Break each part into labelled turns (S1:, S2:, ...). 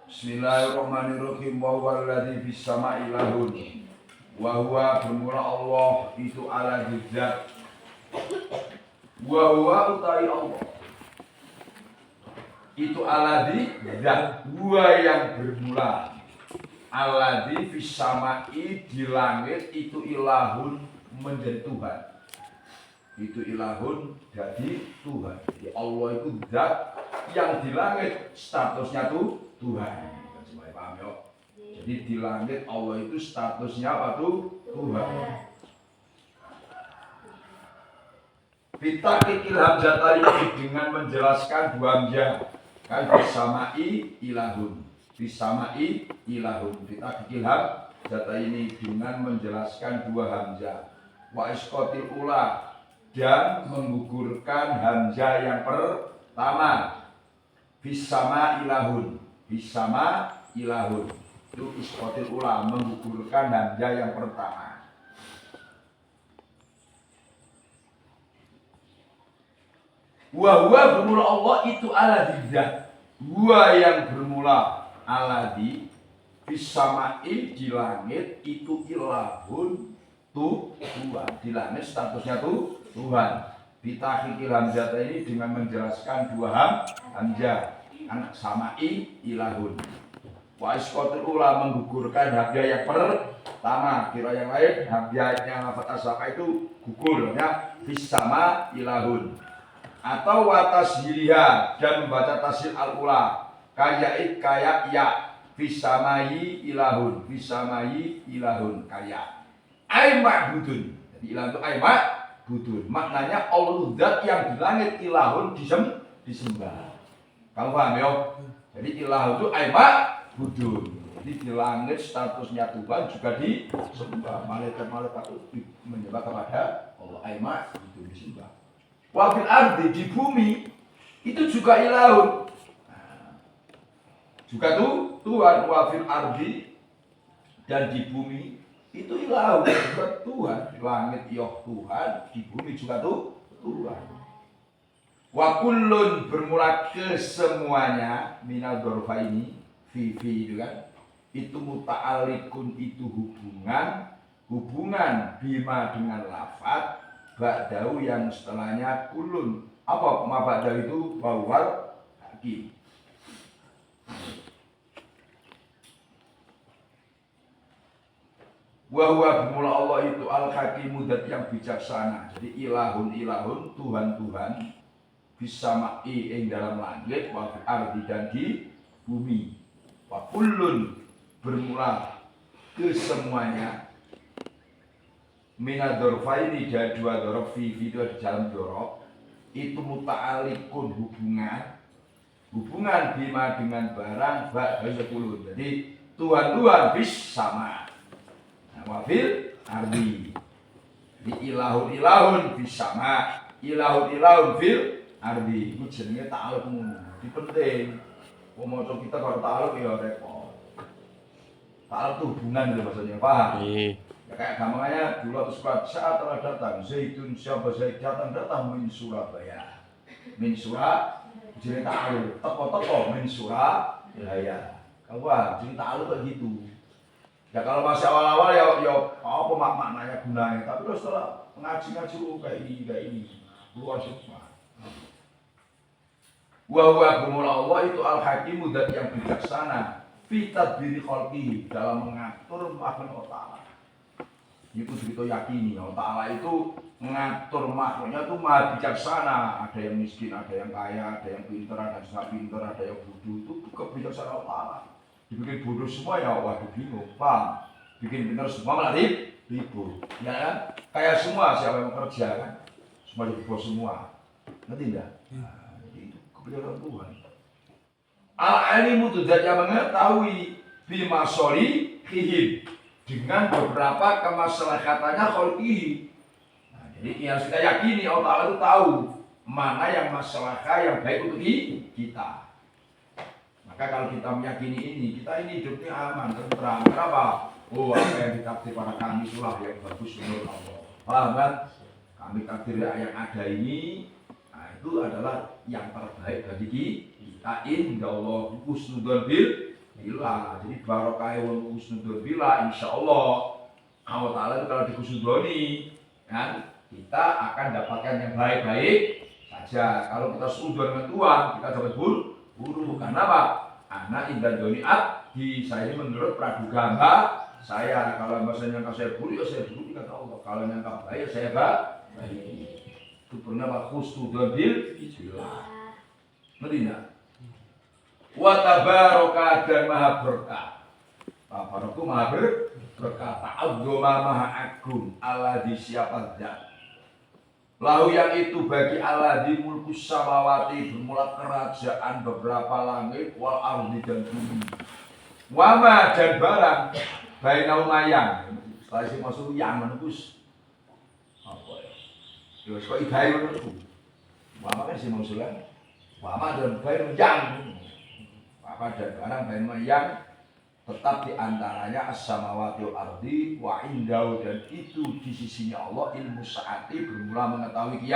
S1: Bismillahirrahmanirrahim. Wa huwa alladzi fis sama'i ilahun. Wa huwa bermula Allah itu ala zat. Wa huwa utai Allah. Itu alladzi zat. Huwa yang bermula. Alladzi fis sama'i di langit itu ilahun menjadi Tuhan. Itu ilahun jadi Tuhan. Jadi Allah itu zat yang di langit statusnya tuh Tuhan. Semuanya paham ya? Jadi di langit Allah itu statusnya apa tuh? Tuhan. Bitakikil hamzah ini dengan menjelaskan dua hamzah. Kan bisamai ilahun. Bisamai ilahun. Bitakikil hamzah ini dengan menjelaskan dua hamzah. Wa isqatil ula dan menggugurkan hamzah yang pertama. Bisama ilahun. Bisama ilahun itu isqatil ula menggugurkan hamzah yang pertama. Wa huwa bermula Allah itu alladzi zat. Huwa yang bermula alladzi bisama'i di langit itu ilahun Tuhan. Di langit statusnya Tuhan. Bitahqiqil hamzah ini dengan menjelaskan dua hamzah. Anak sama'i ilahun. Wa isqatul ula menggugurkan hamzah yang pertama. Kira yang lain hamzahnya lafaz asaka itu gugur ya. Bisama ilahun. Atau wa tasjiliha dan membaca tasjil al-ula kayak ya bisamai ilahun. Bisamai ilahun kayak ay ma'budun. Jadi ilah itu ay ma'budun. Maknanya Allah zat yang di langit ilahun disembah. Kamu paham ya? Jadi ilah itu ay ma'budun. Jadi di langit statusnya Tuhan juga disembah. Malaikat-malaikat itu menyembah kepada Allah ay ma'budun disembah. Wa fil ardi di bumi itu juga ilahun. Juga Tuhan wa fil ardi dan di bumi itu ilahun juga Tuhan. Di langit ya Tuhan, di bumi juga Tuhan. Wa kullun bermula ke semuanya minal dzarfa ini fi itu kan. Itu muta'alliqun itu hubungan bima dengan lafaz ba'dahu yang setelahnya kullun. Apa ma ba'dahu itu bawal hakim. Wa huwa bermula Allah itu al-hakimu zat yang bijaksana. Jadi ilahun Tuhan bisama'i ing dalam langit wa fil ardi dan di bumi. Wa kullun bermula ke semuanya minad dzarfaini dan dua dzaraf fi itu di dalam dzaraf itu muta'alliqun hubungan bima dengan barang ba'da kullun. Jadi Tuhan bis sama. Nah, wa fil ardi. Di ilahun bis sama. Ilahun fil ardi itu jenenge ta'alluq ngono. Iki penting. Wong maca kita kalau ta'alluq ya repot. Ta'alluq itu hubungan gitu maksudnya, paham? Ya kayak gampangnya dulu atau sekolah saat telah datang Zaidun siapa Zaid datang min Surabaya. Min Surabaya jenenge ta'alluq. Teko min Surabaya. Kalau paham, jenenge ta'alluq kayak gitu. Ya kalau masih awal-awal ya apa maknanya gunanya. Tapi kalau setelah ngaji kayak ini luar semua. Wa huwa bermula Allah itu al-hakimu zat yang bijaksana fi tadbiri khalqihi dalam mengatur makhluk Allah. Itu kita yakini Allah Ta'ala itu mengatur makhluknya itu maha bijaksana. Ada yang miskin, ada yang kaya, ada yang pintar, ada yang sangat pintar, ada yang bodoh. Itu kebijaksanaan Allah Ta'ala. Dibikin bodoh semua ya waduh bingung, paham? Bikin pintar semua malah ribut, ya kan? Kayak semua siapa yang kerja kan? Semua jadi bos semua, ngerti enggak? Kebijaksanaan Tuhan. Al-alimu itu zat yang mengetahui bima solihihim dengan beberapa kemaslahatannya khalqihi. Nah, jadi yang kita yakini Allah Ta'ala itu tahu mana yang masalah yang baik untuk kita. Maka kalau kita meyakini ini, kita ini hidupnya aman, tenteram. Kenapa? Oh, apa yang ditakdir pada kami itulah yang bagus menurut Allah. Paham kan? Kami takdir yang ada ini, nah itu adalah yang terbaik bagi kita. Insyaallah husnul bil bila. Jadi barokah wong husnudzon bila insyaallah Allah Ta'ala itu kalau dihusnudzoni kan kita akan dapatkan yang baik-baik saja. Kalau kita suudzon dengan Tuhan kita dapat buruk. Karena apa? Anak indah doni abdi, saya ini menurut praduga hamba saya. Kalau hamba saya nyangka saya buruk ya saya buruk kata Allah. Kalau nyangka baik ya saya baik. Itu bernama husnudzon bila. Ngerti enggak? Wa tabaraka dan maha berkah. Tabaraka maha berkah. Ta'adzuma maha agung. Alladzi siapa zat. Lahu yang itu bagi Allah di mulkus samawati bermula kerajaan beberapa langit wal ardi dan bumi. Wama dan barang bainau mayang. Setelah isi masuk yang menembus. Apa ya? Terus kok idai menembus. Wama kan isi maksudnya. Wama dan bainau yang. Wama dan barang bainau yang. Tetap diantaranya as-samawati wal ardi wa indau dan itu di sisinya Allah ilmu saati bermula mengetahui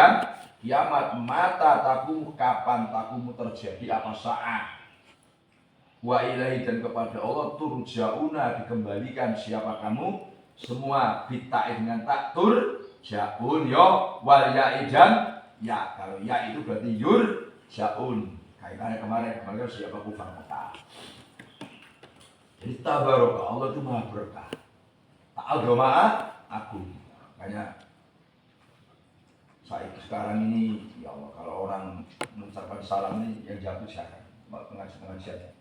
S1: kiamat mata takumu kapan takumu terjadi apa saat wa ilahi dan kepada Allah turja'una dikembalikan siapa kamu semua bitai dengan taktur ja'un yo wal ya'i dan ya kalau ya itu berarti yur ja'un kaitannya kemarin siapa kufar kata. Jadi tabaraka Allah itu maha berkah. Ta'adzuma agung. Makanya saya sekarang ini ya Allah kalau orang mengucapkan salam ini yang jatuh siapa? Pengajian.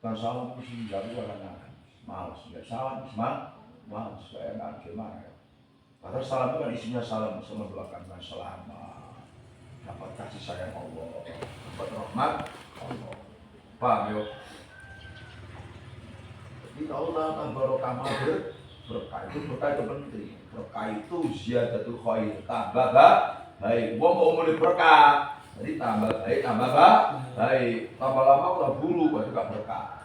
S1: Kalau salam mesti jatuh karena malas. Enggak salam malas. Saya enggak gimana ya. Padahal salam itu kan isinya salam sama belakang salam. Dapat kasih sayang Allah, dapat rahmat Allah. Paham ya? Kita Allah tabaraka berkah itu penting. Berkah itu ziyadatul khair, tambah baik. Wong mau mulai berkah, jadi tambah baik, baik. Tambah lama udah buruk, berarti gak berkah.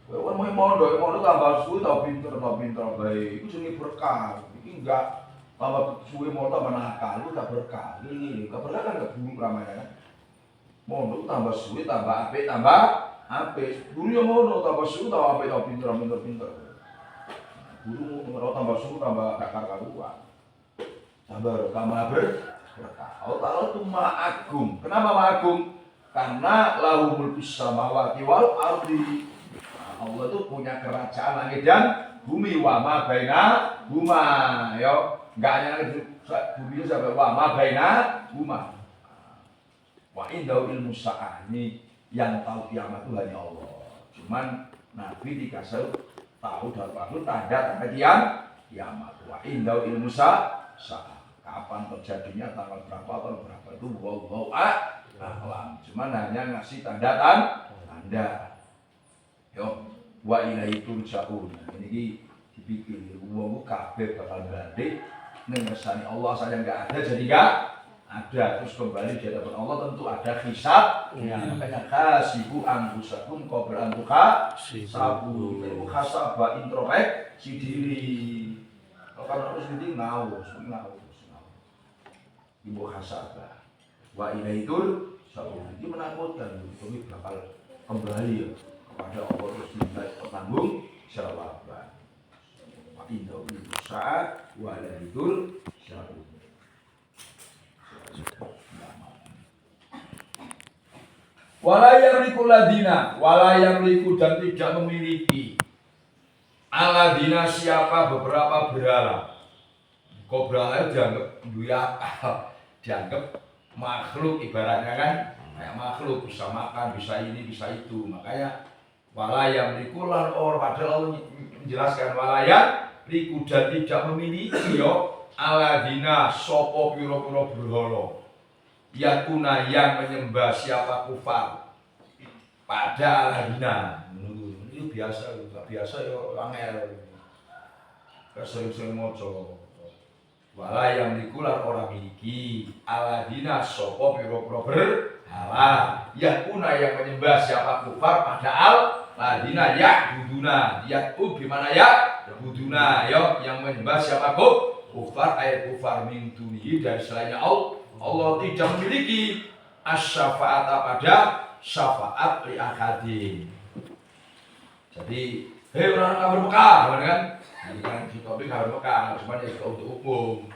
S1: Wong mau mondok tambah suwe tau pinter baik. Itu jenenge berkah. Iki enggak tambah suwe mondok tambah nakal, itu gak berkah. Ini gak berkah kan gak buruk ramanya kan. Mondok tambah suwe tambah apik apik, guru yang ngono tambah suhu tambah apik tambah pinter. Guru mau tambah suhu tambah kakar-karuan. Tambah berkah. Allah Ta'ala itu maha agung. Kenapa maha agung? Karena lahu mulkus samawati wal ardi. Allah itu punya kerajaan langit dan bumi wa ma baina huma. Yo, enggak hanya bumi sampai wa ma baina huma. Wa indau ilmu sa'ah ini yang tahu kiamat itu hanya Allah. Cuman Nabi dikasih tahu dalam waktu tanda kiamat. Wa indau ilmu sa'ah. Kapan terjadinya tanggal berapa itu wallahu a'lam. Cuman hanya ngasih tanda. Yo, wa ilaihi turja'un. Ini dipikir wong kabeh bakal balik ning ngersane Allah saja enggak ada jadi enggak ada terus kembali di hadapan Allah tentu ada hisab makanya khasibu anfusakum qabla an tuhasabu itu muhasabah introspeksi diri kalau harus jadi ngawas ibu hasabah wa ilaitul sabun itu menakutkan tapi bakal kembali kepada Allah terus diminta bertanggung jawaban wa indahu saat wa ilaitul sabun. Walayamliku ladina, walayamliku dan tidak memiliki aladina siapa beberapa berhala. Kok berhala dianggap duya akal, dianggap makhluk ibaratnya kan kayak makhluk bisa makan, bisa ini, bisa itu. Makanya walayamliku lan or padahal menjelaskan walayamliku dan tidak memiliki yo aladina sopo piro-piro berhala. Yakuna yang menyembah siapa kufar pada aladina itu biasa ya angel sering-sering moco wala yang dikular orang miliki aladina sopo piro-piro berhala yakuna yang menyembah siapa kufar pada aladina ya'buduna ya'bud gimana ya'buduna yo yang menyembah siapa kufar ayat kufar min dunihi dari selainnya Allah tidak memiliki as-syafa'ata pada syafaat li akadin. Jadi, hei orang kabar Mekah, kan? Ini kan di topik kabar Mekah, cuma ya juga untuk umum.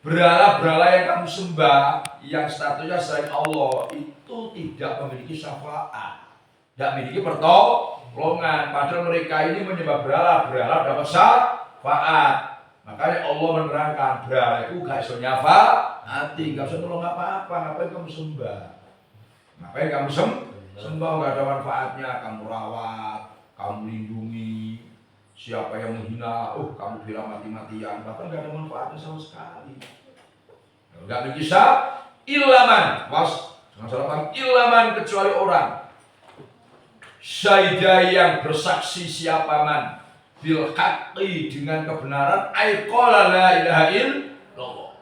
S1: Berhala-berhala yang kamu sembah, yang statusnya selain Allah, itu tidak memiliki syafaat, tidak memiliki pertolongan. Padahal mereka ini menyembah berhala dapat syafaat. Makanya Allah menerangkan berhala itu gak bisa nyafaati, gak bisa nolong apa-apa. Ngapain kamu sembah? Ngapain kamu sembah? Gak ada manfaatnya. Kamu rawat, kamu lindungi. Siapa yang menghina, kamu bilang mati-matian, bahkan gak ada manfaatnya sama sekali. Gak bisa ilaman, jangan salah paham, ilaman kecuali orang syaidah yang bersaksi siapa man bil haqqi dengan kebenaran aiqala la ilaha illallah.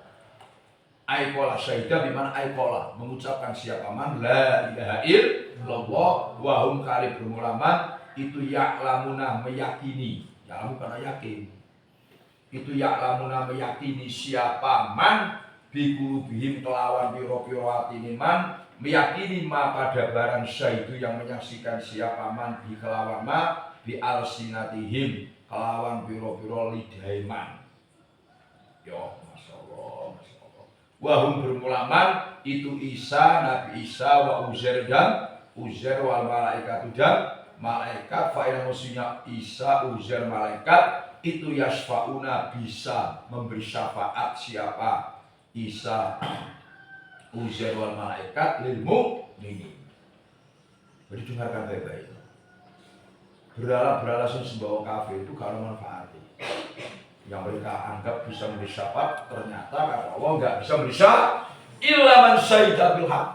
S1: Aiqala syaidah bimana aiqala mengucapkan siapa man la ilaha illallah wa hum kali bermulaman itu ya'lamuna meyakini, ya'lamu karena yakin. Itu ya'lamuna meyakini siapa man bikulubihim kelawan piro-piro hatini man meyakini ma pada barang syaidu yang menyaksikan siapa man bi kelawan ma bi alsinatihim kelawan piro-piro lidai man. Yo, Masya Allah. Wahum bermulaman itu Isa, Nabi Isa wa Uzair dan Uzair wal malaikatu dan malaikat. Fa'ilah maksudnya Isa, Uzair, malaikat itu yasfa'una bisa memberi syafaat siapa Isa, Uzair wal malaikat lil mu'minin. Jadi dengarkan baik-baik. Berhala-berhala yang sembah kafir itu kalau manfaatnya. Yang mereka anggap bisa memberi syafaat, ternyata kata Allah enggak bisa memberi syafaat. Illa man syahida bil haq.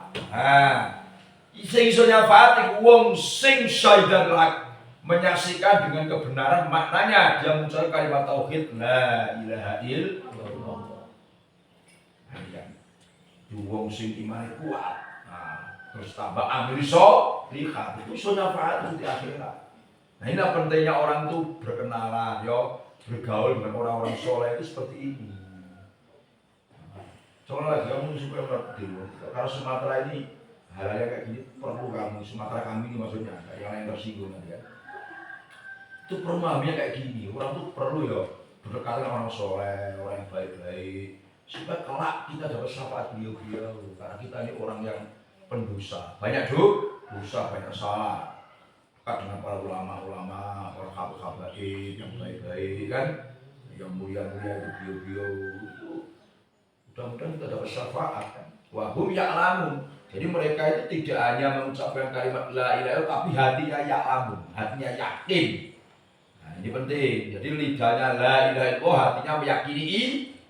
S1: Sing iso nyafaati wong sing syahida bil haq, menyaksikan dengan kebenaran maknanya dia mengucapkan kalimat tauhid la ilaha illallah. Wong sing imane kuat, terus tambah amil lihat itu iso nyafaat di akhirat. Nah ini pentingnya orang tuh berkenalan, bergaul dengan orang-orang soleh itu seperti ini. Soalnya lagi kamu supaya ngerti, karena Sumatera ini hal-hal kayak gini perlu kamu, Sumatera kami ini maksudnya, yang lain tersinggung ya. Itu pemahamannya kayak gini, orang tuh perlu berdekatan dengan orang soleh, orang yang baik-baik. Supaya kelak kita dapat syafaat beliau-beliau, karena kita ini orang yang pendosa, banyak dosa, banyak salah. Maka dengan para ulama-ulama, para habaib yang baik-baik kan, yang mulia-mulia itu beliau-beliau itu, mudah-mudahan kita dapat syafaat kan. Wahum ya'lamun. Jadi mereka itu tidak hanya mengucapkan kalimat la ilaha illallah, tapi hatinya ya'lamun, hatinya yakin. Nah ini penting. Jadi lidahnya la ilaha illallah, hatinya meyakini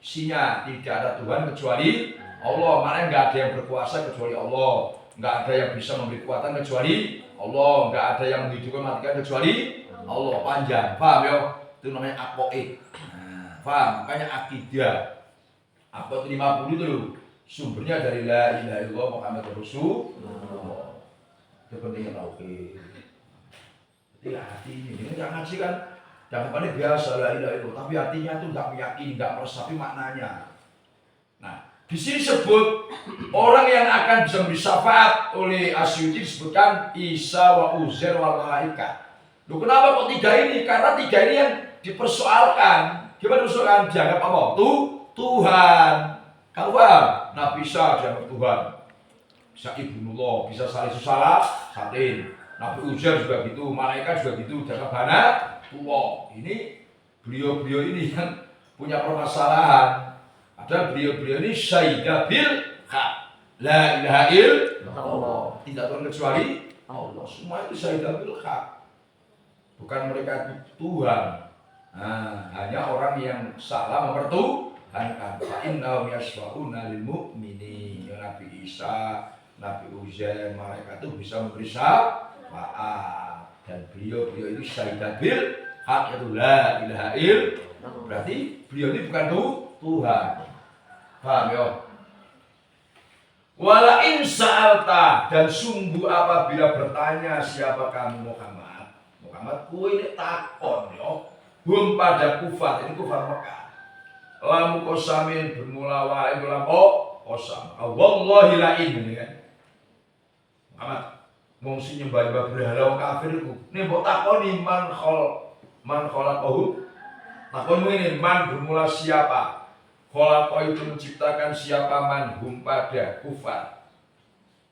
S1: isinya tidak ada Tuhan kecuali Allah. Maknanya nggak ada yang berkuasa kecuali Allah, nggak ada yang bisa memberi kekuatan kecuali Allah, nggak ada yang menghidupkan matikan kecuali Allah. Panjang, paham ya? Itu namanya aqaid. Paham? Makanya akidah apa itu 50 itu loh, sumbernya dari la ilaha illallah Muhammad Rasulullah. Itu pentingnya tauhid. Jadi hati ini yang ngaji kan jangan paling biasa la ilaha illallah, tapi hatinya itu nggak meyakini, nggak meresapi maknanya. Nah, di sini sebut orang yang akan bisa memberi syafaat oleh Asyuti disebutkan Isa wa Uzair wal malaikat. Loh kenapa kok tiga ini? Karena tiga ini yang dipersoalkan. Gimana persoalan? Dianggap apa? Tuhan. Kamu paham? Nabi Isa dianggap Tuhan. Bisa ibnullah, bisa satin. Nabi Uzair juga gitu, malaikat juga gitu, dianggap anak Allah. Ini beliau-beliau ini yang punya permasalahan. Padahal beliau-beliau ini syaidah bil haq. La ilaha illallah. Tidak terkecuali Allah. Semua itu syaidah bil haq. Bukan mereka itu Tuhan. Nah, hanya orang yang salah mempertuhankan. Fa innahum yasfa'una lil mu'minin. Nabi Isa, Nabi Uzair, malaikat itu bisa memberi syafaat. Dan beliau itu syaidah bil haq, itu la ilaha illallah. Berarti beliau ini bukan Tuhan. Paham ya? Wala in sa'alta, dan sungguh apabila bertanya siapa kamu Muhammad, kue ini takon yo, pada kufar, ini kufar Mekah. Lamu kosamin bermula wa ibu lampo kosam. Wallahi la in, kan? Muhammad, Wong sing nyembah berhala wong kafir iku. Nek mbok takoni man khalaqahu. Takon ngene, man bermula siapa? Khalaqa itu menciptakan siapa man hum pada kufar.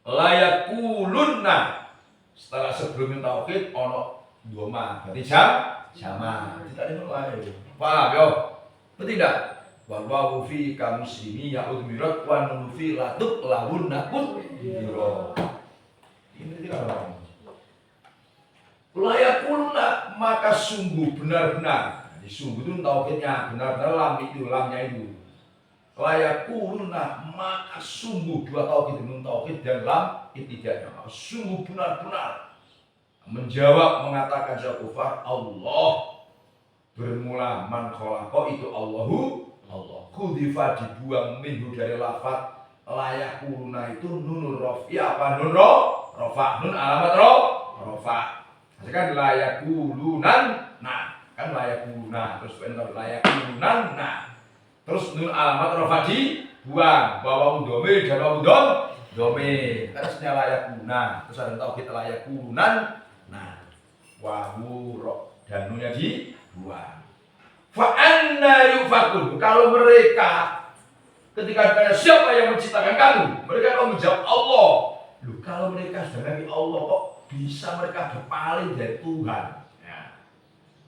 S1: Layakulunna. Setelah sebelum tauhid ono doma. Berarti sama. Tidak ada lain. Paham yo? Betul tidak? Wallahu fi kamuslimi ya'ud mirat wa nufi latuk lawun nakut biro. Ini tidak ada. Layakulna maka sungguh benar-benar. Jadi sungguh itu tauhidnya benar-benar lamnya itu. Layakulna maka sungguh dua tauhid dan lam itidaknya. Maka sungguh benar-benar menjawab mengatakan saya kufar Allah bermula man khalaqa itu Allah. Kudifa dibuang minhu dari lafaz layakulna itu nunul rafi apa nun rofa nun alamat rofa kan layakulunan nah kan layakulunan terus benar layakulunan nah terus nun alamat rofa dibuang bawa udome dan bawa dome terusnya layakuluna terus ada tauhid layakulunan nah wahu dan nunnya dibuang fa'anna yufakun kalau mereka ketika ditanya siapa yang menciptakan kamu, mereka akan menjawab Allah. Loh, kalau mereka sudah dari Allah kok bisa mereka berpaling dari Tuhan? Ya.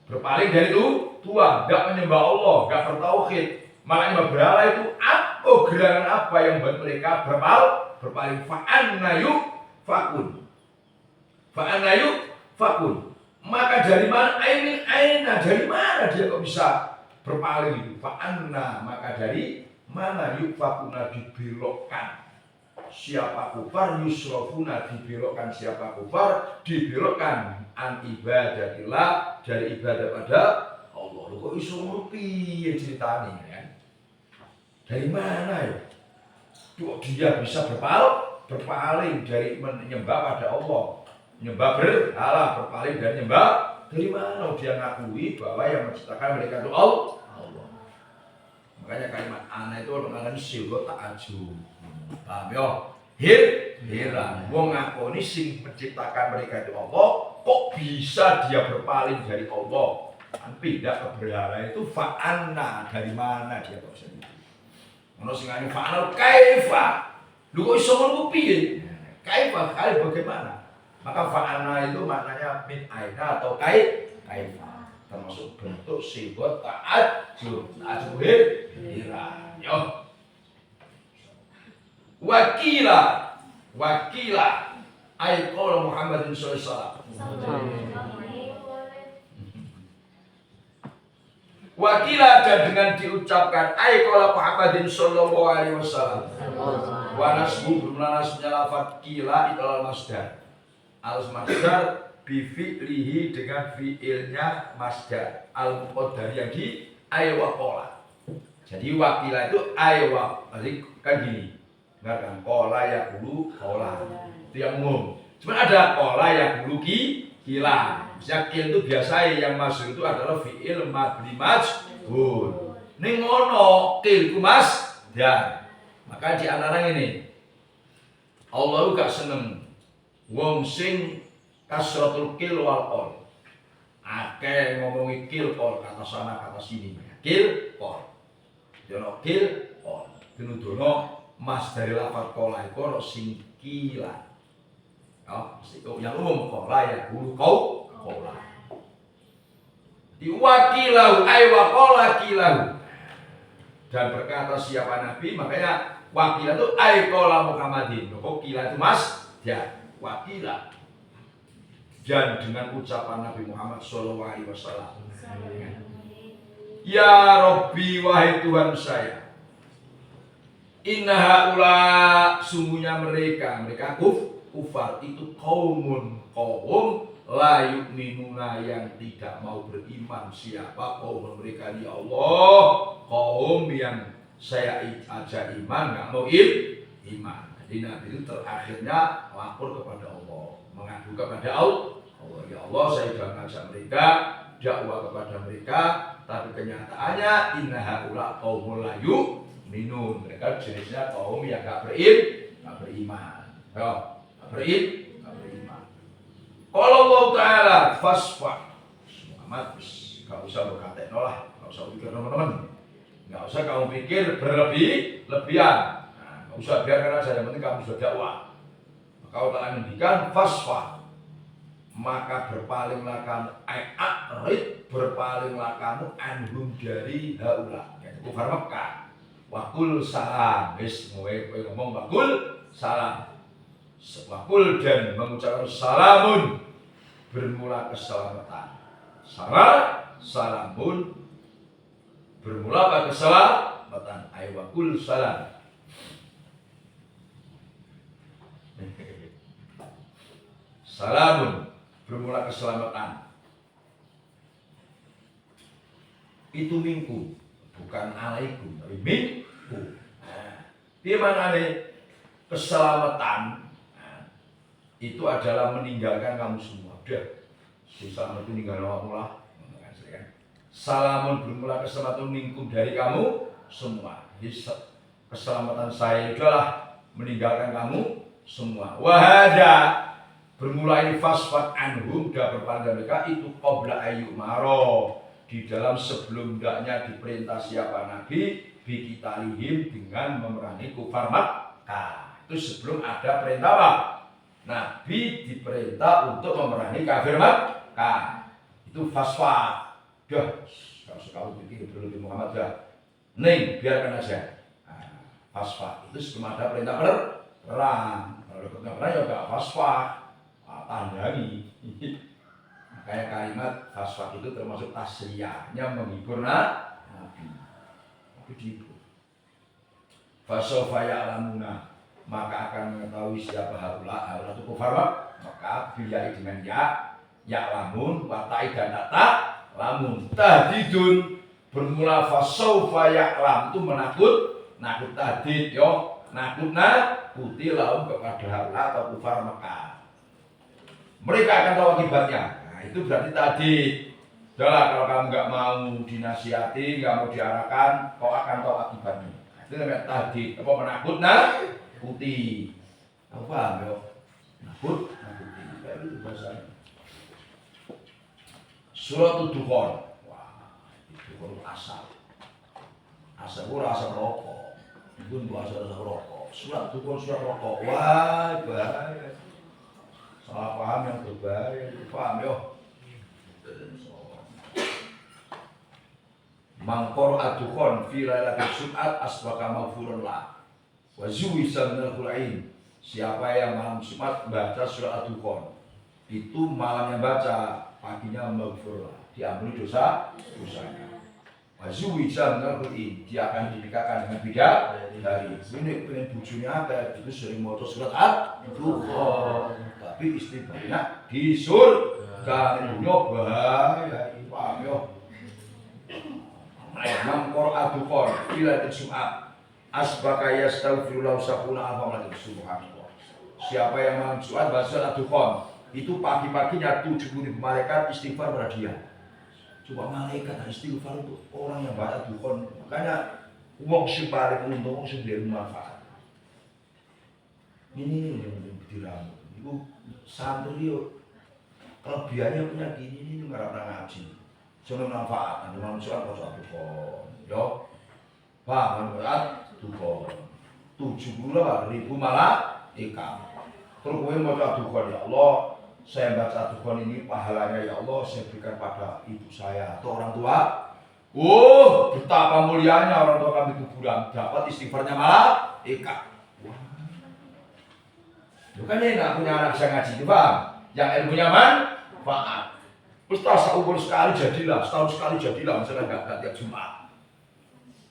S1: Berpaling dari Tuhan, tidak menyembah Allah, tidak bertauhid. Makanya berhala itu apa gerangan apa yang buat mereka berpaling? Fa'anna yufakun. Fa'anna yufakun. Maka dari mana? Dari mana dia kok bisa berpaling itu? Fa'anna maka dari mana yufakuna dibelokkan siapa kufar yusrofuna dibelokkan siapa kufar dibelokkan an ibadatillah dari ibadah pada Allah. Lu kok iso ngerti ceritanya ya? Dari mana ya? Kok dia bisa berpaling dari menyembah pada Allah, menyembah berhala, berpaling dari menyembah dari mana? Dia ngakui bahwa yang menciptakan mereka itu Allah. Makanya kalimat ana itu mengatakan siwa ta'ajub. Paham ya? Heran. Wong ngakoni sing menciptakan mereka itu Allah, kok bisa dia berpaling dari Allah? Kan pindah ke berhala itu fa'anna dari mana dia kok bisa gitu? Ono sing ngene fa'anna kaifa. Lu kok iso ngono piye? Kaifa kali bagaimana? Maka fa'anna itu maknanya min aina atau kaifa. Termasuk bentuk sifat ta'ajub heran yo wakila ay qala Muhammadin sallallahu alaihi wasallam wakila dan dengan diucapkan ay qala Muhammadin sallallahu alaihi wasallam wa nasbu bermula nasbnya lafaz kila itu al-masdar bifi'lihi dengan fi'ilnya masdar al-muqaddar yang di aywaqola. Jadi wakila itu aywa, berarti kan gini, enggak kan? Kola ya kulu kola itu yang umum. Cuma ada kola ya kulu kila. Misalnya kil itu biasa yang masuk itu adalah fi'il mabni majhul. Ning ngono kil ku masdar. Maka di antara ini Allah gak seneng wong sing kasratul kil wal qol. Akeh ngomongi kil qol kata sana kata sini. Kil qol. Jono kil qol. Dinuduhno mas dari lafaz qala iku sing kila. Yang umum qala ya guru kau qala. Diwakilahu ay wa qala kilahu. Dan berkata siapa nabi makanya wakila itu ay qala Muhammadin. Kok kila itu mas? Ya, wakila. Dan dengan ucapan Nabi Muhammad SAW, ya Rabbi wahai Tuhan saya, inna haula sungguhnya mereka kufar itu kaum la yu'minuna yang tidak mau beriman. Siapa kaum mereka? Ya Allah, kaum yang saya ajak iman nggak mau iman. Jadi Nabi itu terakhirnya lapor kepada Allah, mengadu kepada Allah. Ya Allah, saya sudah mengajak mereka, dakwah kepada mereka, tapi kenyataannya inna haula qaumul la yu'minun. Mereka jenisnya kaum yang enggak beriman. Ya, enggak beriman. Kalau Allah Ta'ala fasfa Muhammad, gak usah berkata lah, gak usah pikir teman-teman, gak usah kamu pikir berlebihan, gak usah, biarkan aja, yang penting kamu sudah dakwah. Kau telah menghentikan fasfa, maka berpalinglah kamu, berpalinglah kamu anhum dari haula, yaitu kufar Mekah. Wakul salam, ngomong wakul salam. Wakul dan mengucapkan salamun, bermula keselamatan. Salamun, bermula keselamatan. Wakul salam. Salamun, bermula keselamatan. Itu minggu, bukan alaikum, tapi minggu. Di mana nih keselamatan? Itu adalah meninggalkan kamu semua. Udah, selamat itu meninggalkan kamu lah. Salamun, bermula keselamatan minggu dari kamu semua. Jadi keselamatan saya itu adalah meninggalkan kamu semua. Wahada, bermula ini fasfat anhum, dan berpaling mereka itu qabla ayyuk maro, di dalam sebelum hendaknya diperintah siapa Nabi bikitalihim, dengan memerangi kufar Makkah. Itu sebelum ada perintah apa? Nabi diperintah untuk memerangi kafir Makkah. Itu fasfat. Dah, kalau sekali pikir berlebih Muhammad dah. Nih, biarkan aja. Fasfat itu sebelum ada perintah perang. Kalau perintah perang ya gak fasfat. Tandai. Makanya kalimat fasfat itu termasuk tasliyahnya, menghibur Nabi. Tapi dihibur. Fasofa ya'lamuna, maka akan mengetahui siapa haula itu kufar maka bilai dengan ya'lamun, watai dan lamun tahdidun, bermula fasofa ya'lam itu nakut tahdid yo, nakuti laum kepada haula atau kufar Mekah. Mereka akan tahu akibatnya. Nah, itu berarti tadi. Udahlah, kalau kamu nggak mau dinasihati, nggak mau diarahkan, kau akan tahu akibatnya. Nah, itu namanya tadi. Apa menakuti? Apa ya? Nakuti. Kayak itu bahasanya. Surat Dukhan. Wah, itu asal. Asal itu rasa rokok. Itu bahasa rasa rokok. Surat Dukhan, surat rokok. Wah, bahaya. Salah paham yang berbahaya. Paham ya? Mangkor adukhon fi lailatul Jumat asbaka maghfurun lah. Wa zuwisa minal qur'ain. Siapa yang malam Jumat baca surat Ad-Dukhan, itu malamnya baca, paginya maghfur, diampuni dosanya. Wa zuwisa minal qur'ain, dia akan dinikahkan dengan bidadari. Ini pengen bujunya apa? Itu sering maca surat Ad-Dukhan. Tapi istri banyak di surga, dunia bahaya. Paham ya? Mangkor Ad-Dukhan bila Jumat asbaka yastaghfirullah sabuna alfa subhanallah. Siapa yang malam Jumat baca Ad-Dukhan, itu pagi-paginya 70.000 malaikat istighfar pada dia. Coba malaikat istighfar untuk orang yang baca Ad-Dukhan. Makanya uang sing paling untung, uang sing bermanfaat. Ini yang diramu. Ibu santri yo kelebihannya punya gini nggak pernah ngaji. Jangan manfaat, ada manusia baca Ad-Dukhan, yo, paham Ad-Dukhan, 70.000 malaikat. Terus gue baca Ad-Dukhan, ya Allah, saya baca Ad-Dukhan ini pahalanya ya Allah saya berikan pada ibu saya atau orang tua. Betapa mulianya orang tua kami kuburan dapat istighfarnya malaikat. Bukannya nggak punya anak saya ngaji itu bang, yang ilmunya manfaat. Ustaz umur sekali jadilah, setahun sekali jadilah, misalnya nggak tiap Jumat.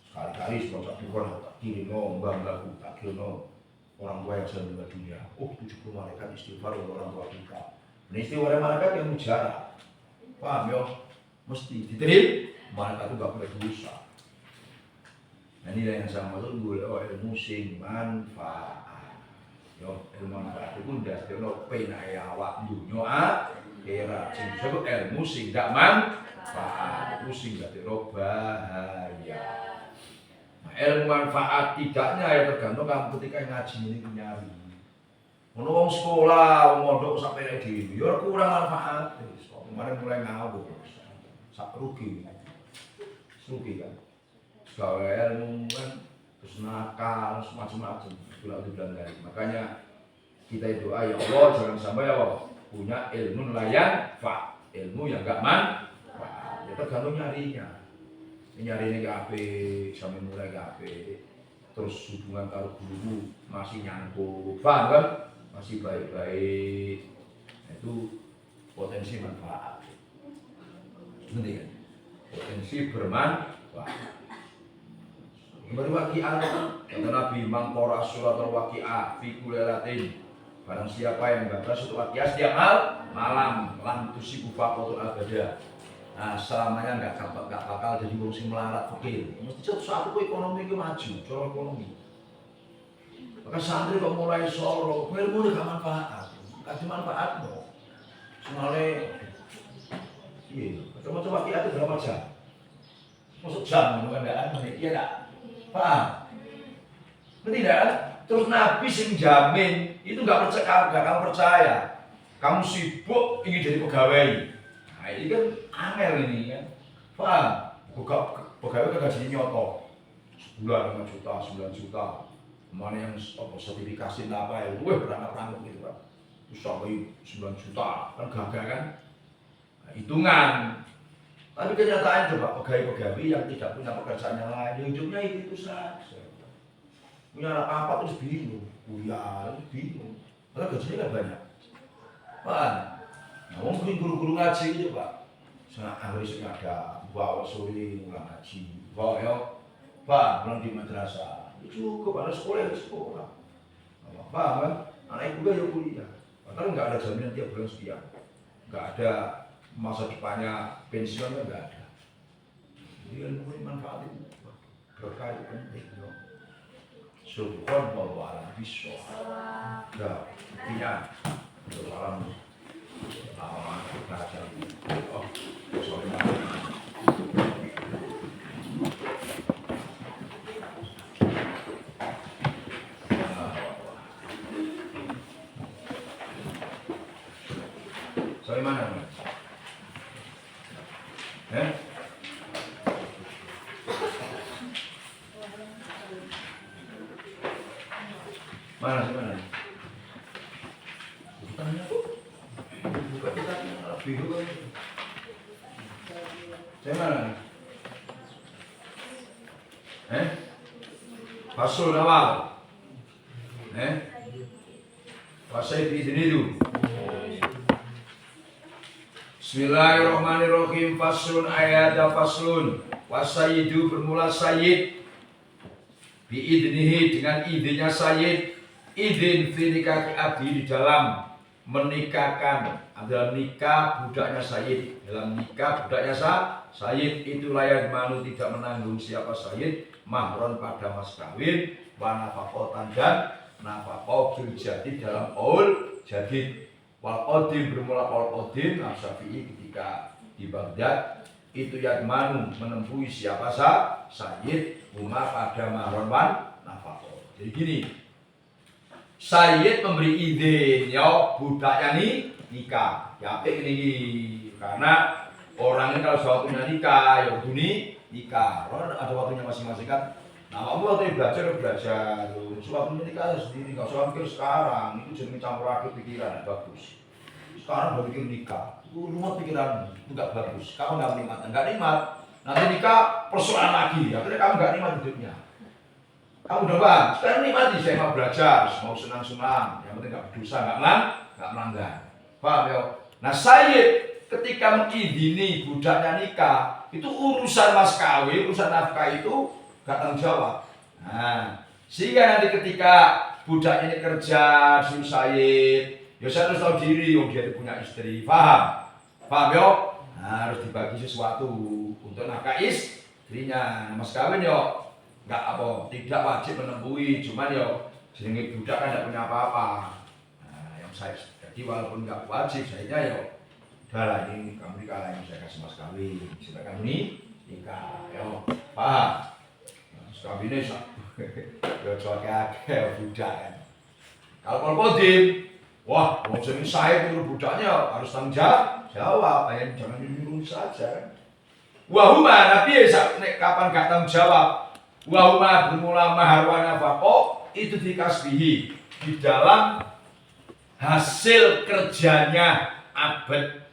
S1: Sekali-kali sebelum Ad-Dukhan tak kirim mbak lagu tak kirim orang tua yang sudah meninggal dunia. 70 malaikat istighfar untuk orang tua kita. Ini istighfar malaikat yang mujarab. Paham ya? Mesti diterima. Malaikat itu nggak boleh dosa. Nah ini yang saya maksud ilmu sing manfaat. Yo ilmu manfaat itu ndak ono penaya awak dunia akhirat. Sing disebut ilmu sing gak manfaat, ilmu sing gak bahaya. Nah, ilmu manfaat tidaknya ya tergantung kamu ketika ngaji ini nyari.
S2: Ono wong sekolah, wong mondok sampai nek dhewe, ya ora kurang manfaat. Kemarin mulai ngawur. Sak rugi. Rugi kan. Gawe ilmu kan terus nakal, macam-macam. Itulah dibilang dari. Makanya kita doa ya Allah jangan sampai ya punya ilmu layan fa, ilmu yang enggak manfaat. Ya tergantung nyarinya. Nyari ini apa, sampai mulai apa, terus hubungan karo guru masih nyangkut, paham kan? Masih baik-baik, itu potensi manfaat. Nanti kan? Potensi bermanfaat. Berwaki'ah, kata Nabi, mangkora surat al-waki'ah fi kulelatin. Barang siapa yang baca surat waki'ah setiap malam, lam tusibu faqatul abadah. Nah, selamanya nggak bakal jadi wong sing melarat fakir. Mesti suatu ekonomi itu maju, cara ekonomi. Maka santri kok mulai soro, ilmu itu gak manfaat, kasih manfaat no. Semale, iya, coba kita itu berapa jam? Masuk jam, bukan ada menit, iya tak? Paham? Tidak. Terus Nabi sing jamin itu nggak percaya. Kamu sibuk ingin jadi pegawai. Nah, ini kan angel ini kan. Paham? Pegawai kan gajinya nyoto. Sebulan 5 juta, 9 juta. Mana yang sertifikasi apa ya? Berangkat gitu kan. Terus sampai 9 juta kan gagal kan? Nah, hitungan. Tapi kenyataan coba pegawai-pegawai yang tidak punya pekerjaan yang lain, hidupnya itu saja. Punya anak apa terus bingung, kuliah bingung. Karena gajinya kan banyak. Paham? Nah, mungkin guru-guru ngaji itu Pak. Harus ada bawa sore ulang ngaji, bawa ya, Pak, pulang di madrasah. Itu cukup, ada sekolah ya sekolah. Paham kan? Anak kuliah ya kuliah. Padahal nggak ada jaminan tiap bulan sekian. Nggak ada masa depannya pensiun kan nggak ada. Jadi ilmu ini manfaat itu berkah itu penting. Subhanallah wa ala biswa. Ya, intinya salam aman belajar. Oh, sorry. Sorry mana? Mana sih mana? Tanya tuh. Buka kita bingung kan? Saya mana? Fasul awal. Fasai di sini tuh. Bismillahirrahmanirrahim. Faslun ayat faslun. Wasayyidu bermula sayyid. Biidnihi dengan idenya sayyid. Idin fi nikah abdi di dalam menikahkan, dalam nikah budaknya sayyid, dalam nikah budaknya sayyid itu layak manu tidak menanggung siapa sayyid mahron pada mas kawin wa nafakotan dan nafakau bil jadi dalam qaul jadi wal qadim bermula qaul qadim Syafi'i ketika di Baghdad itu yadmanu menempuhi siapa sayyid huma pada mahron wan nafakau. Jadi gini, sayyid memberi izin ya budaknya nikah. Ya apik ini karena orang ini kalau waktunya nikah ya kudu nikah. Orang ada waktunya masing-masing kan. Nah, kamu waktu belajar, waktunya nikah sendiri, enggak usah mikir sekarang. Itu jangan campur aduk pikiran, bagus. Sekarang berpikir nikah, itu rumah pikiran itu enggak bagus. Kamu enggak nikmat. Nanti nikah persoalan lagi. Akhirnya kamu enggak nikmat hidupnya. Kamu udah bang, sekarang nikmati saya mau belajar, mau senang-senang, yang penting gak berdosa, gak melanggar. Paham ya? Nah sayyid ketika mengizini budaknya nikah, itu urusan mas kawin, urusan nafkah itu gak tanggung jawab. Nah, sehingga nanti ketika budaknya ini kerja, disuruh sayyid, ya saya harus tahu diri, dia punya istri, paham? Paham ya? Nah, harus dibagi sesuatu untuk nafkah istrinya, mas kawin ya. Enggak tidak wajib menemui, cuman ya jenenge budak kan tidak punya apa-apa. Nah, yang saya jadi walaupun enggak wajib, saya ya udahlah ini kamu nikah yang saya kasih mas kawin, silakan nikah, ya paham? Mas kawinnya ya coba kayak budak kan. Kalau kodim Wah, mau sing saya nyuruh budaknya harus tanggung jawab, jangan nyuruh saja. Wahuma Nabi nek kapan gak tanggung jawab. Wahuma bermula mahar wa nafaqah itu dikasbihi di dalam hasil kerjanya abad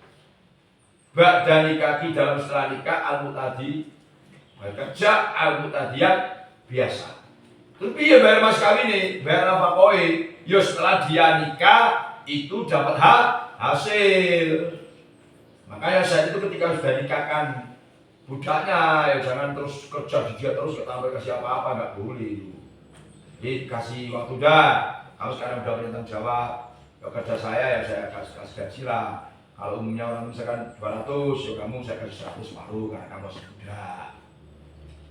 S2: ba'da kaki dalam setelah nikah al-mutadi kerja al-mutadiyat biasa. Tapi ya bayar mas kawin nih, bayar nafaqah ya setelah dia nikah itu dapat hasil. Makanya saya itu ketika sudah nikahkan budaknya ya jangan terus kerja dia terus gak tambah kasih apa-apa, nggak boleh. Jadi kasih waktu dah. Kalau sekarang udah punya tanggung jawab, ya kerja saya ya saya kasih gaji lah. Kalau umumnya orang misalkan 200, ya kamu saya kasih 100 baru karena kamu masih muda.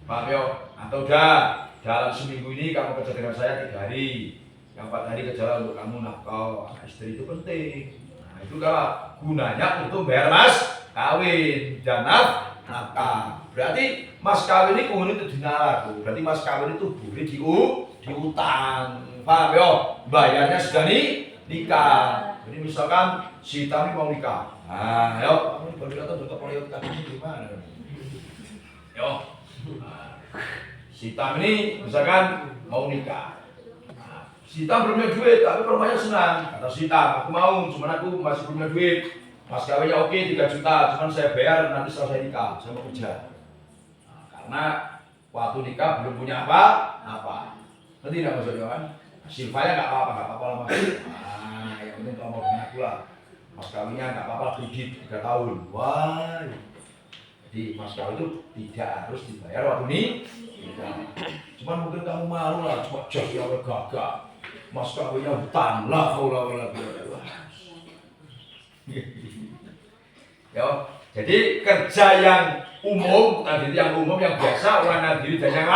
S2: Paham ya? Atau udah dalam seminggu ini kamu kerja dengan saya 3 hari, yang 4 hari kerja untuk kamu nafkah istri itu penting. Nah itu kalau gunanya untuk bayar mas kawin dan nafkah. Berarti mas kawin ini kumpul itu dinalar tuh. Berarti mas kawin itu boleh diutang. Paham ya? Bayarnya sudah nikah. Jadi misalkan si Tami mau nikah. Nah, yo, kamu baru datang untuk poliot kaki gimana? Yo. Si Tam ini misalkan mau nikah. Nah, si Tam belum punya duit, tapi perempuannya senang. Kata si Tam, aku mau, cuman aku masih belum punya duit. Mas kawinnya oke 3 juta, cuman saya bayar nanti setelah saya nikah, saya mau kerja. Nah, karena waktu nikah belum punya apa-apa. Nanti tidak maksudnya kan? Silvanya nggak apa-apa lah mas. Nah, yang penting kamu mau punya aku lah. Mas kawinnya nggak apa-apa kredit 3 tahun. Wah. Jadi mas kawin itu tidak harus dibayar waktu ini. Cuman mungkin kamu malu lah, cuma jos ya gagah. Mas kawinnya hutang lah, wala. Ya, jadi kerja yang umum, tadi yang umum yang biasa orang nadiri dan yang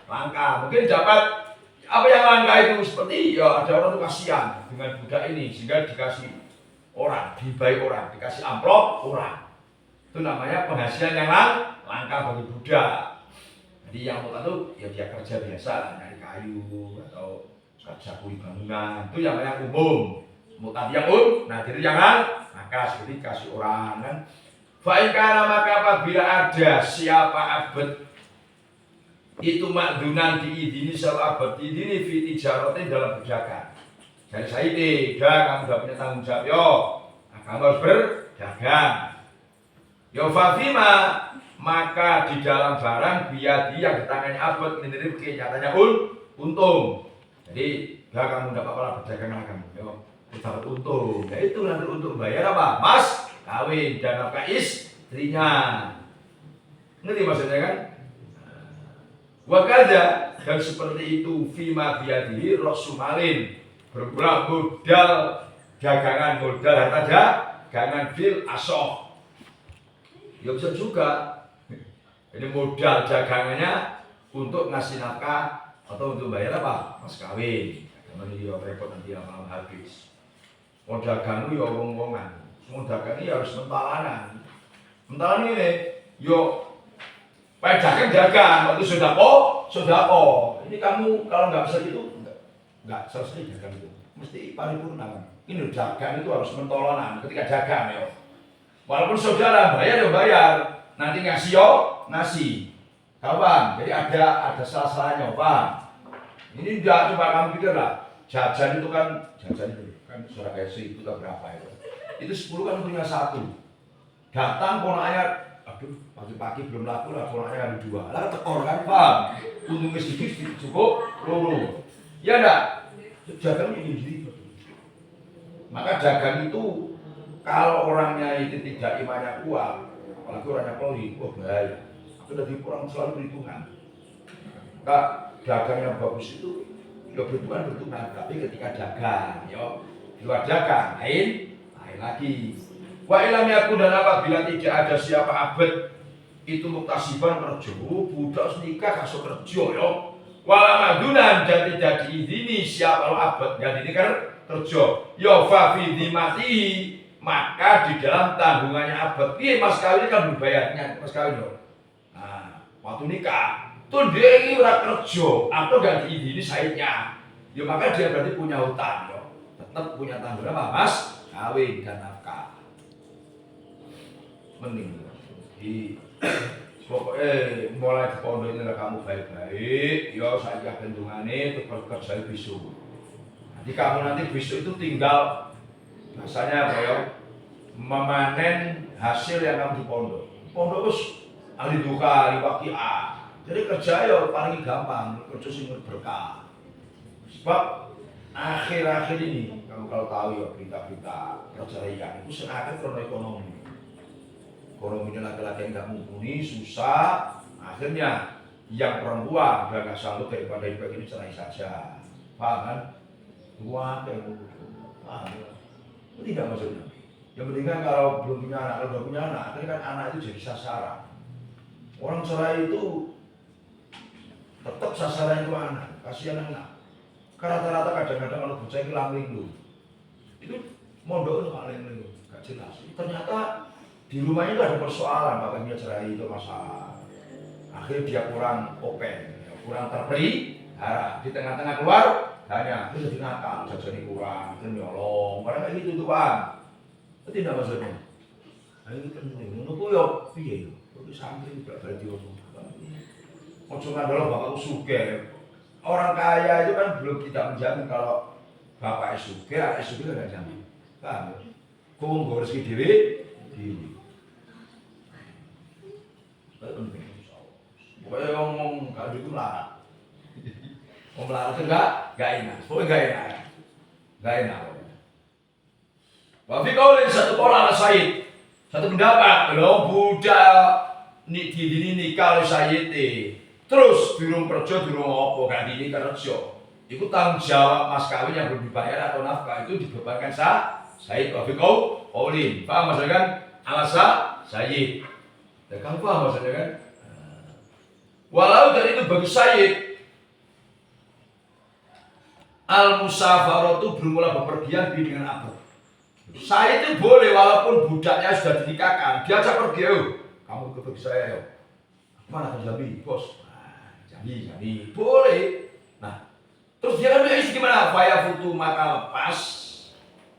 S2: langka. Mungkin dapat apa yang langka itu seperti ya ada orang tuh kasihan dengan budak ini sehingga dikasih orang, dibayar orang, dikasih amplop orang. Itu namanya penghasilan yang langka bagi budak. Jadi yang mau tahu ya dia kerja biasa lah, nyari kayu atau kerja kuli bangunan. Itu yang namanya umum. Mau tadi yang nadiri jangan maka seperti kasih orang kan. Fa'ikana maka apabila ada siapa abad itu makdunan diidini sama abad ini fiti jarotin dalam berdagang. Jadi saya ini, kamu udah punya tanggung jawab yo, nah, kamu harus berdagang. Yo fafima maka di dalam barang biadi yang di tangannya abad menitip nyatanya untung. Jadi kamu dapat apa berdagang lah kamu yo. Dapat untung, nah itu nanti untuk bayar apa? Mas kawin dan nafkah istrinya. Ngerti maksudnya kan? Wakaza dan seperti itu fima biadihi rosumalin bermula modal dagangan modal harta dagangan fil asoh. Ya bisa juga. Ini modal dagangannya untuk ngasih nafkah atau untuk bayar apa? Mas kawin. Karena dia repot nanti lama habis. Mau dagang itu ya omong-omongan. Mau dagang ini harus mentalanan. Mentalan ini, yo, dagang, waktu sudah kok. Ini kamu kalau nggak bisa gitu, nggak selesai dagang itu. Mesti paripurna. Ini dagang itu harus mentolonan ketika dagang yo. Walaupun saudara bayar ya bayar, nanti ngasih yo ngasih. Kawan, jadi ada salah-salahnya, Pak. Ini tidak coba kamu pikir lah. Jajan itu kan suara kayak itu tak berapa itu. Itu 10 kan punya 1. Datang ponaknya, aduh pagi-pagi belum laku lah, ponaknya ada 2. Lah tekor kan, Pak. Untungnya sedikit cukup loro. Ya enggak? Dagang ini. Maka dagang itu kalau orangnya itu tidak imannya kuat, apalagi orangnya pelit, wah bahaya. Itu dari orang selalu perhitungan. Kak, dagang yang bagus itu ya berhitungan, tapi ketika dagang, ya di luar dagang lain lagi. Wa ilam yakun dan apabila tidak ada siapa abad itu muktasiban kerja, budak nikah kasih kerja ya. Wala madunan dan tidak diizini siapa abad yang ini kan kerja. Ya fa fi dimati maka di dalam tanggungannya abad. Piye mas kawin kan belum bayarnya mas kawin yo. Nah, waktu nikah tuh dia ini ora kerja atau gak diizini saitnya. Ya maka dia berarti punya hutang yo. tetap punya tanggungan apa mas? Kawin dan nafkah. Mending. Pokoknya mulai di pondok ini kamu baik-baik, ya saya yakin dungane untuk kerja besok. Nanti kamu nanti besok itu tinggal rasanya apa ya? Memanen hasil yang kamu di pondok. Pondok terus ahli duka, ahli wakiah. Jadi kerja ya paling gampang, kerja sing berkah. Sebab akhir-akhir ini kamu kalau tahu ya berita-berita perceraian itu sengaja karena ekonomi. Ekonominya laki-laki yang nggak mumpuni, susah, akhirnya yang perempuan udah nggak sanggup daripada hidup ini cerai saja, paham kan? Wah, kayak gitu, paham ya? Itu tidak maksudnya. Yang penting kan kalau belum punya anak, kalau udah punya anak, akhirnya kan anak itu jadi sasaran. Orang cerai itu tetap sasaran itu anak, kasihan anak. Karena rata-rata kadang-kadang kalau bocah hilang lindu, itu mondok itu paling lindu, gak jelas. Ternyata di rumahnya itu ada persoalan, bapaknya cerai itu masalah. Akhirnya dia kurang open, kurang terpelihara. Di tengah-tengah keluar, hanya itu jadi nakal, jajan kurang, itu nyolong, barang kayak gitu tuh Pak. Itu tidak maksudnya. Nah ini penting, menurutku ya, iya ya, itu santri juga berarti ngomong. Ojo ngandalo bapakku sugih. Orang kaya itu kan belum tidak menjamin kalau bapaknya sugih, anaknya sugih kan jamin. Paham ya? Kau nggo rezeki dhewe, dhewe. Penting. Pokoknya ngomong kalau itu melarat. Ngomong melarat itu enggak enak. Pokoknya enggak enak. Enggak enak. Wafi kaulin satu pola Said. Satu pendapat, kalau budak di nikah oleh Said terus durung kerja durung apa kan ini kerja. Itu tanggung jawab mas kawin yang belum dibayar atau nafkah itu dibebankan Said. Wafi kaulin. Paham maksudnya kan? Alasan Said. Dan kamu paham maksudnya kan? Walau dari itu bagi Said al-musafarah itu bermula bepergian dengan Abu. Said itu boleh walaupun budaknya sudah dinikahkan, diajak pergi, kamu ikut bagi saya yo. Mana ke Jambi, bos? Jambi, boleh. Nah, terus dia kan punya istri gimana? Faya futu maka lepas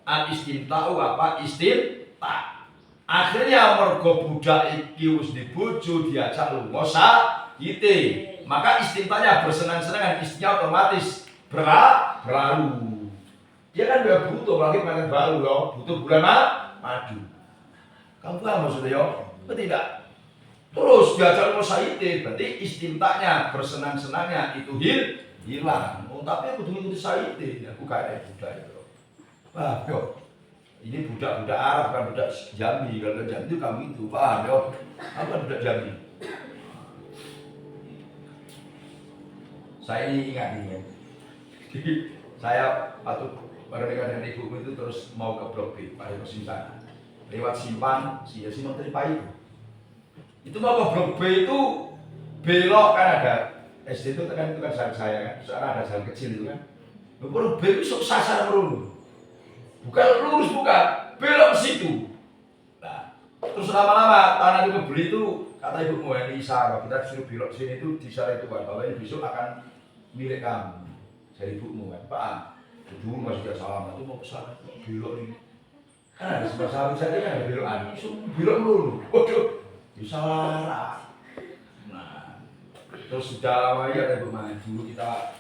S2: al-istimta'u apa istimta'. Akhirnya mergo budak iki wis dibojo diajak lunga saite. Maka istimtanya bersenang-senang istrinya otomatis berlalu. Dia kan udah butuh lagi panen baru loh, butuh bulan madu. Kamu paham maksudnya yo? Tidak. Terus diajak lunga saite, berarti istimtanya bersenang-senangnya itu hilang. Oh, tapi aku butuh ikuti saite, aku kayak budak itu. Paham yo? Ini budak-budak Arab, bukan budak Jambi. Kalau Jambi itu kamu itu, paham ya? Apa budak Jambi? Saya ini ingat ini. Jadi saya waktu berdekatan dengan ibuku itu terus mau ke Blok B, pada Simpan. Lewat Simpang, Simpang Tripai itu. Itu mau ke Blok B itu belok kan ada SD itu kan jalan saya kan, soalnya ada jalan kecil itu kan. Blok B itu sasar merungu. Bukan lurus, bukan belok ke situ. Nah, terus lama-lama tanah itu kebeli itu kata ibumu ini isyarat kita disuruh belok sini itu disyarat itu kan bahwa ini besok akan milik kamu. Dari ibumu kan, Pak. Ibu masih tidak salam itu mau kesana belok ini. Kan ada sebelah sahabat saya kan ada belokan, belok dulu. Waduh, disalah. Nah, terus sudah lama ya ibu main dulu kita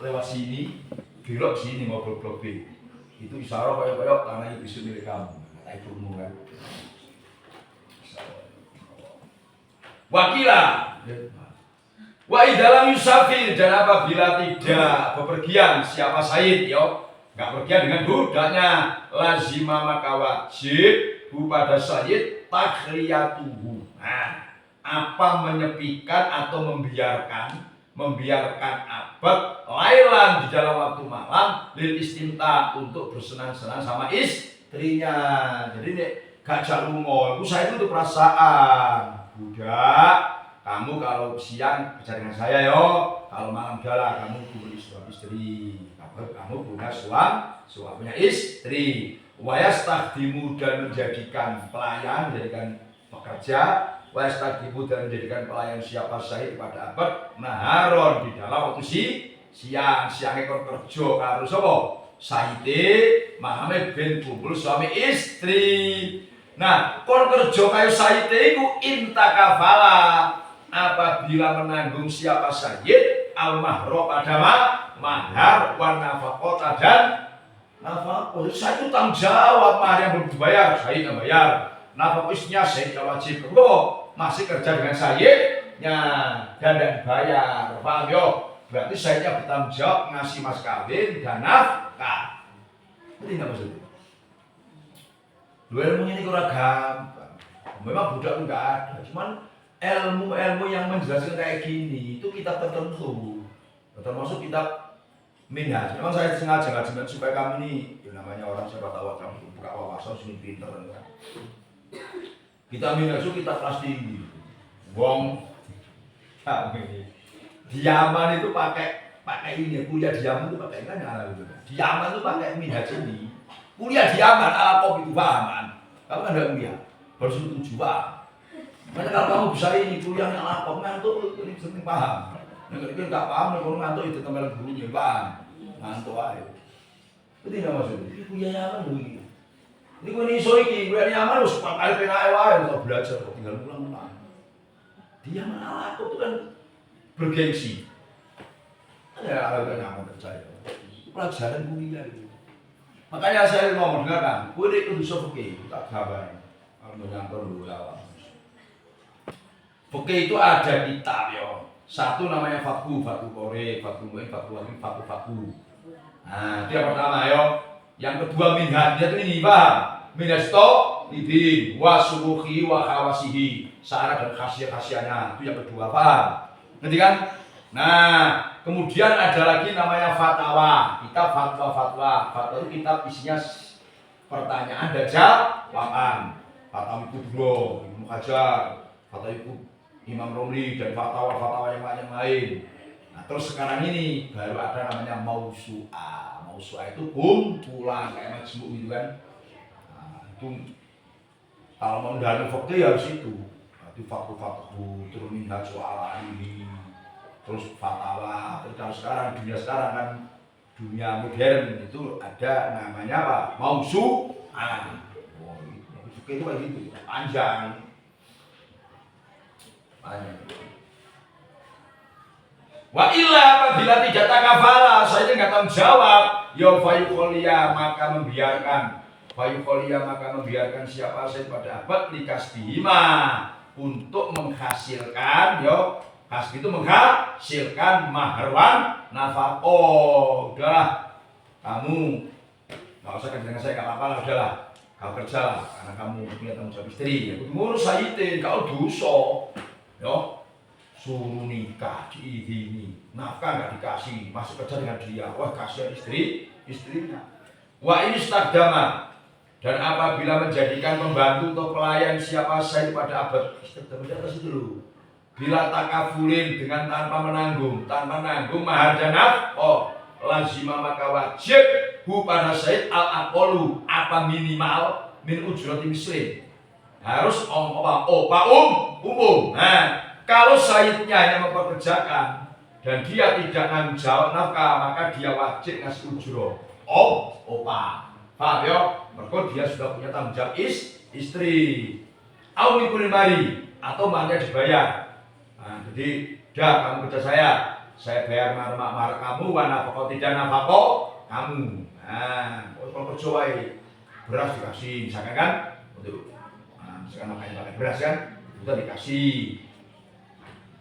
S2: lewat sini belok sini mau blok B. Itu isyarat kayak tanah itu bisa milik kamu, kata ibumu kan. Wakilah, wa idalam yusafir dan apabila tidak bepergian siapa Said yo, nggak pergian dengan budaknya, lazima maka wajib pada Said takhliyatuhu. Nah, apa menyepikan atau membiarkan abad lailan di dalam waktu malam lil istimta untuk bersenang-senang sama istrinya. Jadi nek gak lunga iku saya itu untuk perasaan budak kamu kalau siang kerja dengan saya yo, kalau malam gala kamu punya istri, kamu punya suami punya istri. Wayastahdimu dan menjadikan pelayan, menjadikan pekerja. Wastadibu dan menjadikan pelayan siapa Said pada abad naharon di dalam waktu siang kon kerja karo sapa Sayyidi Muhammad bin kumpul suami istri. Nah, kon kerja kayu sayyidi iku intakafala apabila menanggung siapa sayyid al-mahro pada mahar wa nafaqata dan nafaqah. Saya itu tanggung jawab mahar yang belum dibayar, sayyid yang bayar. Nafaqah istrinya sayyid yang wajib. Kok masih kerja dengan sayyidnya dan tidak dibayar, paham yo? Berarti sayyidnya bertanggung jawab ngasih mas kawin dan nafkah. Ini nggak maksudnya? Dua ilmunya ini kurang gampang. Memang budak enggak ada, cuman ilmu-ilmu yang menjelaskan kayak gini itu kitab tertentu, termasuk kitab Minhaj. Memang saya sengaja ngajikan supaya kami ini, ya namanya orang siapa tahu kamu buka wawasan sini pinter kan. Kita Minhaj itu kita kelas tinggi. Wong kami di Yaman itu pakai ini, kuliah di Yaman itu pakai kan ala gitu. Di Yaman itu pakai Minhaj ini. Kuliah di Yaman ala kok itu pahaman. Kamu kan enggak kuliah, baru 7 paham. Karena kalau kamu bisa ini kuliahnya lapor ngantuk ini sering paham. Nek iki enggak paham nek ngantuk itu tembelan gurunya paham. Ngantuk ae. Itu tidak maksud. Iki kuliah Yaman lho iki. Ini kok iso iki kuliah Yaman wis kali penake wae untuk belajar kok tinggal pulang-pulang. Di Yaman ala itu kan bergengsi. Ada ala Yaman percaya. Pelajaran kuliah itu. Makanya saya mau mendengarkan, kowe nek kudu fikih, tak kabar. Kalau nyantor dulu ya. Fikih itu ada kitab yo. Satu namanya Fathu Qore, Fathu Mu'in, Fathu. Nah, itu yang pertama yo. Yang kedua Minhaj, itu ini paham. Minhaj itu idin wa suruhi wa khawasihi. Syarat dan khasiat-khasiatnya. Itu yang kedua, paham. Ngerti kan? Nah, kemudian ada lagi namanya fatwa. Kitab fatwa. Fatwa itu kitab isinya pertanyaan dan jawaban. Fatwa Kubro, Ibnu Hajar, fatwa Imam Romli dan fatwa-fatwa yang lain. Nah, terus sekarang ini baru ada namanya mausu'ah. Mausu'ah itu kumpulan kayak majmu' gitu kan. Nah, itu kalau mau mendalami fikih harus itu. Itu fatwa, terus Minhaj soal ini. Terus fatwa, terus kalau sekarang dunia sekarang kan dunia modern itu ada namanya apa? Mausu'ah. Itu kayak gitu, panjang. Wa illa apabila tidak takafala, saya nggak tanggung jawab. Ya fayuqoliya maka membiarkan siapa saya pada abad likasbihima untuk menghasilkan kasbi itu menghasilkan maharwan nafaqah. Udahlah kamu nggak usah kerja dengan saya, nggak apa-apa lah, udahlah kau kerja lah karena kamu punya tanggung jawab istri. Ya ngurus sayyidin kau dosa yo. Suruh nikah diizini, nafkah nggak dikasih, masih kerja dengan dia, wah kasihan istrinya. Wa ini stakdama, dan apabila menjadikan pembantu atau pelayan siapa saya pada abad stakdama di atas itu loh. Bila takafulin dengan tanpa menanggung mahar dan lazima maka wajib pada sayyid al-aqolu apa minimal min ujrati muslim harus umum. Nah, kalau sayyidnya hanya mempekerjakan dan dia tidak nanggung jawab nafkah, maka dia wajib ngasih ujroh. Opa. Paham ya? Mereka dia sudah punya tanggung jawab istri. Au mikul mari atau mahar dibayar. Nah, jadi dah kamu kerja saya bayar mahar kamu, wa nafkah tidak nafkah kamu. Nah, kalau kerja wae beras dikasih, misalkan kan? Untuk misalkan makanya pakai beras kan, itu dikasih.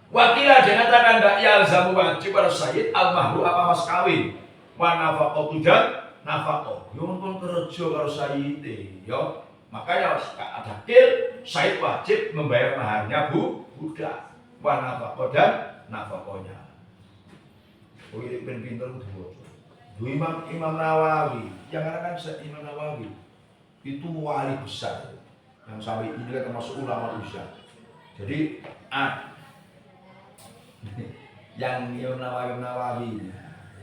S2: Wakilah dia katakan dak yalzamu wajib pada sayyid al-mahru apa mas kawin wa nafaqatu dan nafaqah. Yo pun kerja karo sayyid yo. Makanya ada kil sayyid wajib membayar maharnya budak wa nafaqah dan nafaqahnya. Oh ini pinter kudu. Imam Nawawi, yang kan Imam Nawawi itu wali besar yang sampai ini kan termasuk ulama besar. Jadi yang Imam Nawawi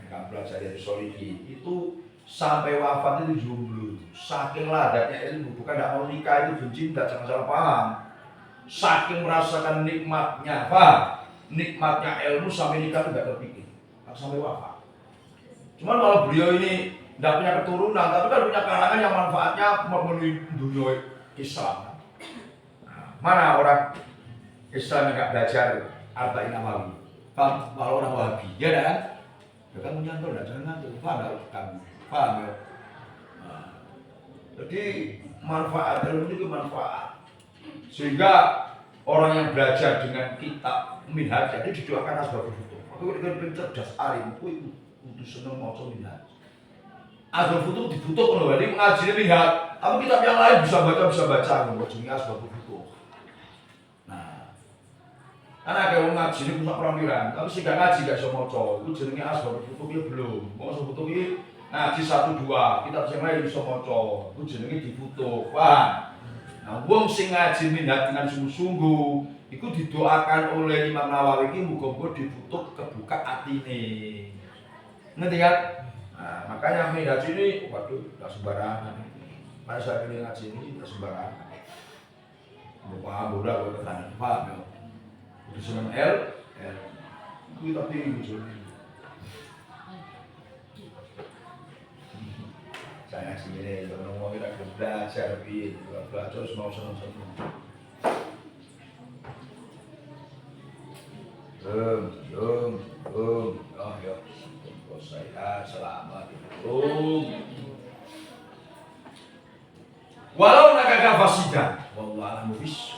S2: yang belajar dari Soliki itu sampai wafat itu jomblo, saking ladaknya ilmu, bukan tidak mau nikah itu benci, tidak jangan salah paham, saking merasakan nikmatnya, nikmatnya ilmu sampai nikah itu tidak terpikir, sampai wafat. Cuman kalau beliau ini tidak punya keturunan, tapi kan punya karangan yang manfaatnya memenuhi dunia Islam. Nah, mana orang Islam yang nggak belajar Arba'in Nawawi? Kalau orang Wahabi, ya kan? Ya kan menyantol, jangan ngantuk. Paham nggak kamu? Paham ya? Nah, jadi manfaat, ilmu itu manfaat. Sehingga orang yang belajar dengan kitab minhaj, jadi didoakan asbabul futuh. Aku kan cerdas alim, aku itu seneng maca minhaj. Asbabul futuh dibutuh loh, jadi mengaji minhaj. Tapi kitab yang lain bisa baca, jenenge asbabul futuh. Nah, karena kalau ngaji ini pusat perampiran, tapi sih gak ngaji gak bisa maca. Itu jenenge asbabul futuh ya belum. Mau asbabul futuh ini ngaji 1-2, kitab yang lain bisa maca. Itu jenenge dibutuh, paham? Nah, wong sing ngaji minhaj dengan sungguh-sungguh, itu didoakan oleh Imam Nawawi ini muga-muga dibutuh kebuka atine. Ngerti kan? Nah, makanya minhaj ini, waduh, tidak sembarangan. Masa ini ngaji ini tidak sembarangan. Paham, udah gue ketahuan, paham ya? Udah seneng L, itu tapi ini. Saya sendiri, kalau ngomong kita belajar, belajar terus mau seneng-seneng. Oh ya, saya selamat. Walau nakaka fasidan, wallahu a'lam bishawab.